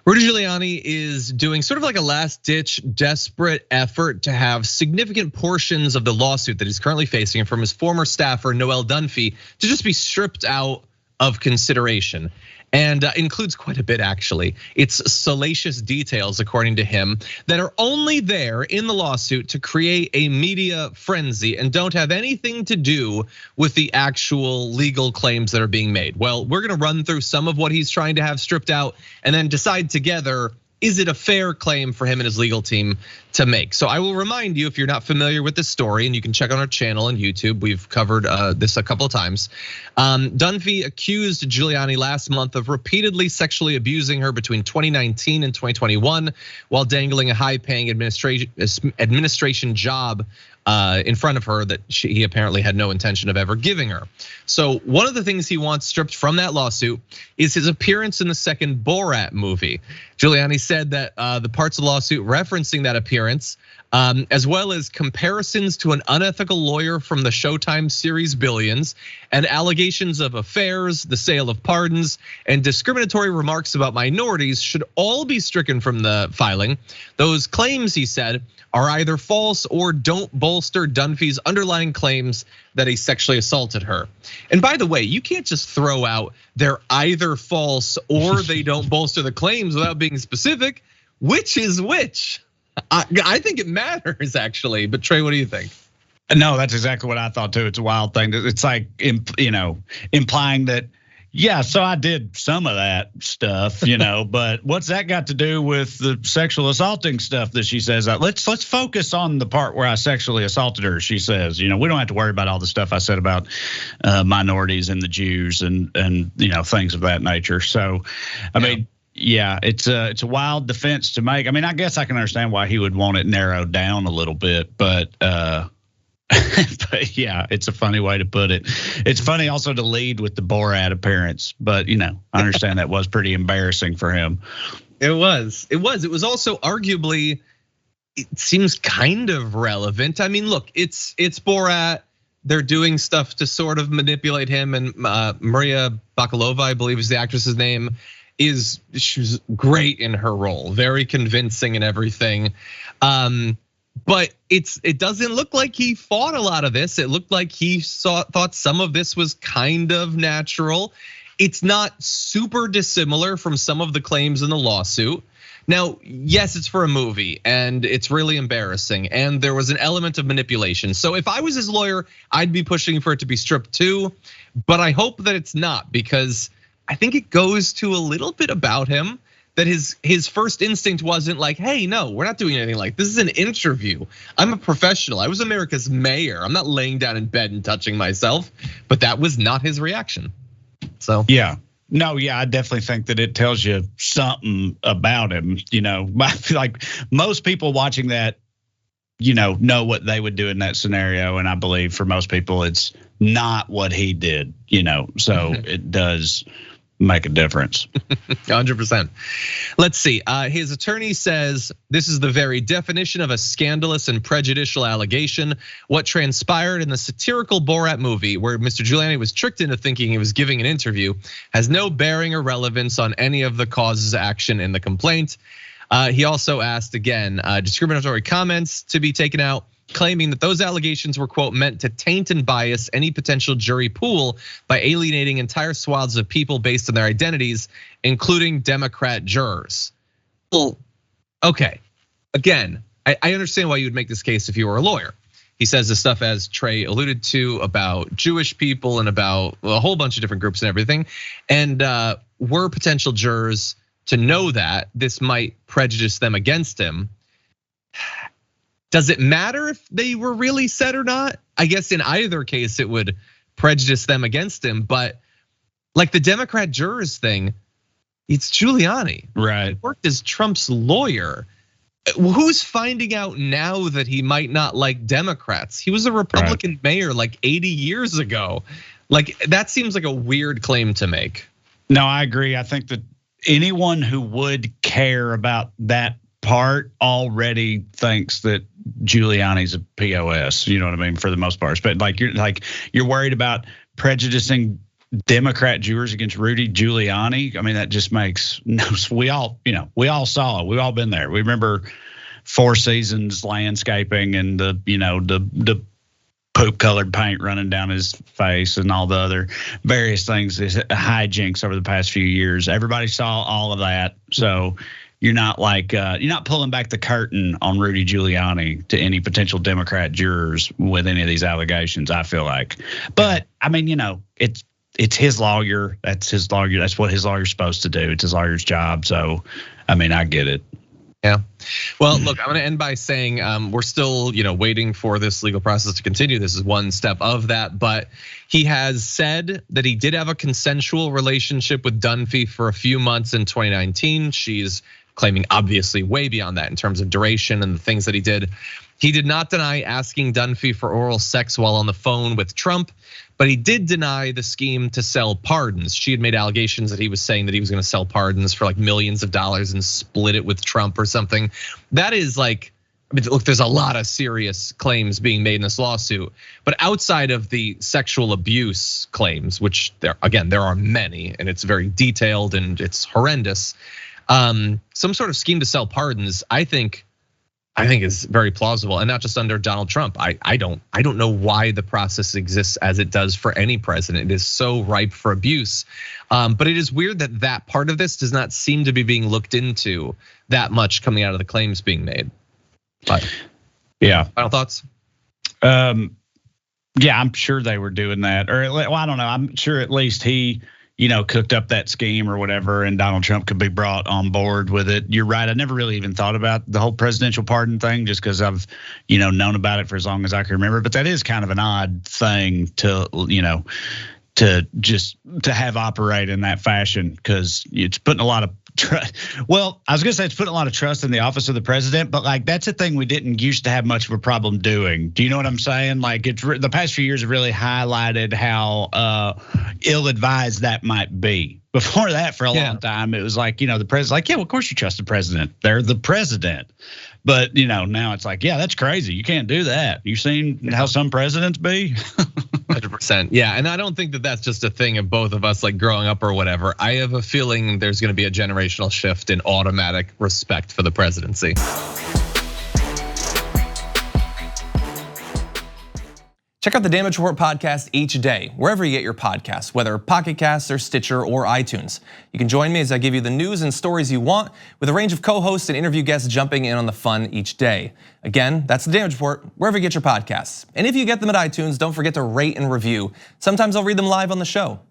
Rudy Giuliani is doing sort of like a last-ditch, desperate effort to have significant portions of the lawsuit that he's currently facing from his former staffer, Noelle Dunphy, to just be stripped out of consideration. And includes quite a bit, actually. It's salacious details, according to him, that are only there in the lawsuit to create a media frenzy and don't have anything to do with the actual legal claims that are being made. Well, we're gonna run through some of what he's trying to have stripped out and then decide together, is it a fair claim for him and his legal team to make? So I will remind you, if you're not familiar with this story, and you can check on our channel on YouTube, we've covered this a couple of times. Dunphy accused Giuliani last month of repeatedly sexually abusing her between 2019 and 2021 while dangling a high-paying administration job in front of her that he apparently had no intention of ever giving her. So one of the things he wants stripped from that lawsuit is his appearance in the second Borat movie. Giuliani said that the parts of the lawsuit referencing that appearance, as well as comparisons to an unethical lawyer from the Showtime series Billions, and allegations of affairs, the sale of pardons, and discriminatory remarks about minorities should all be stricken from the filing. Those claims, he said, are either false or don't bolster Dunphy's underlying claims that he sexually assaulted her. And by the way, you can't just throw out they're either false or they don't bolster the claims without being specific. Which is which? I think it matters, actually. But Trey, what do you think? No, that's exactly what I thought too. It's a wild thing. It's like, implying that, yeah, so I did some of that stuff, but what's that got to do with the sexual assaulting stuff that she says? Let's focus on the part where I sexually assaulted her. She says, we don't have to worry about all the stuff I said about minorities and the Jews and things of that nature. So, I mean, yeah, it's a wild defense to make. I mean, I guess I can understand why he would want it narrowed down a little bit, but but yeah, it's a funny way to put it. It's funny also to lead with the Borat appearance, but I understand that was pretty embarrassing for him. It was also arguably, it seems kind of relevant. I mean, look, it's Borat. They're doing stuff to sort of manipulate him, and Maria Bakalova, I believe is the actress's name, she's great in her role, very convincing and everything. But it doesn't look like he fought a lot of this. It looked like he thought some of this was kind of natural. It's not super dissimilar from some of the claims in the lawsuit. Now, yes, it's for a movie and it's really embarrassing, and there was an element of manipulation. So if I was his lawyer, I'd be pushing for it to be stripped too, but I hope that it's not, because I think it goes to a little bit about him. That his first instinct wasn't like, hey, no, we're not doing anything like this. This is an interview. I'm a professional. I was America's mayor. I'm not laying down in bed and touching myself. But that was not his reaction. So yeah. No, yeah, I definitely think that it tells you something about him. I feel like most people watching that, know what they would do in that scenario. And I believe for most people, it's not what he did, so it does make a difference. 100%. Let's see. His attorney says this is the very definition of a scandalous and prejudicial allegation. What transpired in the satirical Borat movie, where Mr. Giuliani was tricked into thinking he was giving an interview, has no bearing or relevance on any of the causes of action in the complaint. He also asked, again, discriminatory comments to be taken out, claiming that those allegations were, quote, meant to taint and bias any potential jury pool by alienating entire swaths of people based on their identities, including Democrat jurors. Well, okay, again, I understand why you would make this case if you were a lawyer. He says the stuff, as Trey alluded to, about Jewish people and about a whole bunch of different groups and everything. And were potential jurors to know that this might prejudice them against him, does it matter if they were really said or not? I guess in either case, it would prejudice them against him. But like the Democrat jurors thing, it's Giuliani. Right. He worked as Trump's lawyer. Who's finding out now that he might not like Democrats? He was a Republican mayor like 80 years ago. Like, that seems like a weird claim to make. No, I agree. I think that anyone who would care about that part already thinks that Giuliani's a POS, you know what I mean, for the most part. But you're worried about prejudicing Democrat jurors against Rudy Giuliani. I mean, that just makes no. We all saw it. We've all been there. We remember Four Seasons landscaping and the poop colored paint running down his face and all the other various things, hijinks over the past few years. Everybody saw all of that. So you're not pulling back the curtain on Rudy Giuliani to any potential Democrat jurors with any of these allegations, I feel like. But I mean, it's his lawyer. That's his lawyer. That's what his lawyer's supposed to do. It's his lawyer's job. So, I mean, I get it. Yeah. Well, look, I'm going to end by saying we're still, waiting for this legal process to continue. This is one step of that, but he has said that he did have a consensual relationship with Dunphy for a few months in 2019. She's claiming obviously way beyond that in terms of duration and the things that he did. He did not deny asking Dunphy for oral sex while on the phone with Trump, but he did deny the scheme to sell pardons. She had made allegations that he was saying that he was going to sell pardons for like millions of dollars and split it with Trump or something. That is like, I mean, look, there's a lot of serious claims being made in this lawsuit, but outside of the sexual abuse claims, which there are many, and it's very detailed and it's horrendous. Some sort of scheme to sell pardons, I think is very plausible, and not just under Donald Trump. I don't know why the process exists as it does for any president. It is so ripe for abuse, but it is weird that part of this does not seem to be being looked into that much coming out of the claims being made. But yeah, final thoughts. Yeah, I'm sure they were doing that, or well, I don't know. I'm sure at least he, cooked up that scheme or whatever, and Donald Trump could be brought on board with it. You're right. I never really even thought about the whole presidential pardon thing, just because I've, known about it for as long as I can remember. But that is kind of an odd thing to have operate in that fashion, because it's putting a lot of trust. Well, I was gonna say it's putting a lot of trust in the office of the president, but like that's a thing we didn't used to have much of a problem doing. Do you know what I'm saying? Like it's the past few years have really highlighted how ill-advised that might be. Before that, for a long time, it was like, the president's like, yeah, well, of course you trust the president. They're the president. But now it's like, yeah, that's crazy. You can't do that. You've seen how some presidents be. 100%. Yeah, and I don't think that that's just a thing of both of us like growing up or whatever. I have a feeling there's going to be a generational shift in automatic respect for the presidency. Check out the Damage Report podcast each day, wherever you get your podcasts, whether Pocket Casts or Stitcher or iTunes. You can join me as I give you the news and stories you want, with a range of co-hosts and interview guests jumping in on the fun each day. Again, that's the Damage Report, wherever you get your podcasts. And if you get them at iTunes, don't forget to rate and review. Sometimes I'll read them live on the show.